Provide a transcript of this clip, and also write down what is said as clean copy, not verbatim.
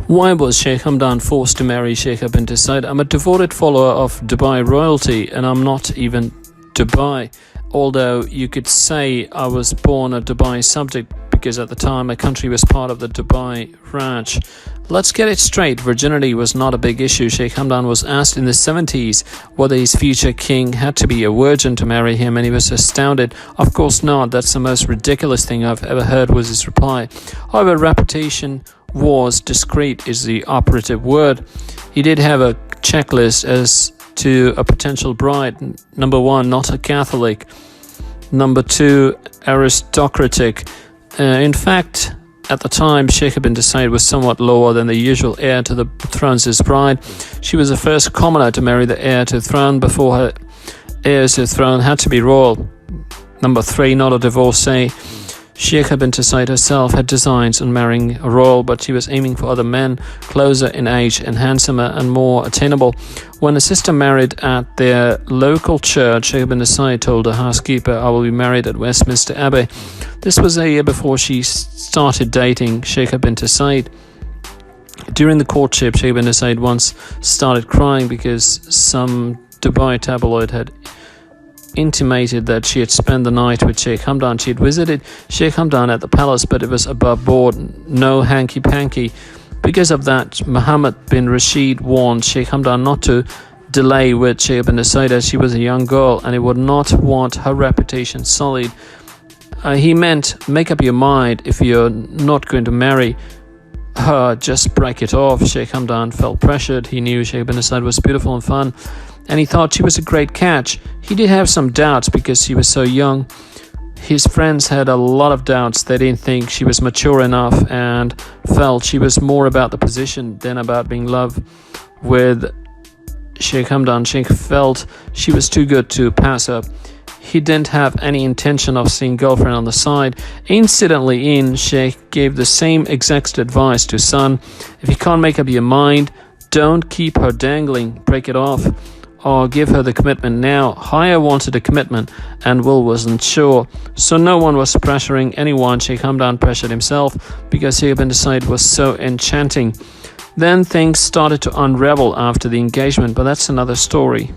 Why was Sheikh Hamdan forced to marry Sheikha bint Saeed? I'm a devoted follower of Dubai royalty, and I'm not even Dubai. Although you could say I was born a Dubai subject because at the time my country was part of the Dubai Raj. Let's get it straight. Virginity was not a big issue. Sheikh Hamdan was asked in the 70s whether his future king had to be a virgin to marry him, and he was astounded. Of course not. That's the most ridiculous thing I've ever heard, was his reply. However, reputation was discreet is the operative word. He did have a checklist as to a potential bride. Number 1, not a Catholic. Number 2, aristocratic. In fact, at the time, Sheikha bint Saeed was somewhat lower than the usual heir to the throne's bride. She was the first commoner to marry the heir to the throne before her heirs to the throne had to be royal. Number 3, not a divorcee. Sheikha bint Saeed herself had designs on marrying a royal, but she was aiming for other men closer in age and handsomer and more attainable. When a sister married at their local church, Sheikha bint Saeed told the housekeeper, "I will be married at Westminster Abbey." This was a year before she started dating Sheikha bint Saeed. During the courtship, Sheikha bint Saeed once started crying because some Dubai tabloid had intimated that she had spent the night with Sheikh Hamdan. She had visited Sheikh Hamdan at the palace, but it was above board, no hanky-panky. Because of that, Mohammed bin Rashid warned Sheikh Hamdan not to delay with Sheikha bint Saeed, as she was a young girl and he would not want her reputation sullied. He meant, make up your mind. If you're not going to marry her, just break it off. Sheikh Hamdan felt pressured. He knew Sheikha bint Saeed was beautiful and fun, and he thought she was a great catch. He did have some doubts because she was so young. His friends had a lot of doubts. They didn't think she was mature enough and felt she was more about the position than about being loved with Sheikh Hamdan. Sheikh felt she was too good to pass up. He didn't have any intention of seeing girlfriend on the side. Incidentally, Sheikh gave the same exact advice to son. If you can't make up your mind, don't keep her dangling, break it off, or give her the commitment now. Haya wanted a commitment and Will wasn't sure, so no one was pressuring anyone. Sheikh Hamdan pressured himself because Sheikha bint Saeed was so enchanting. Then things started to unravel after the engagement, but that's another story.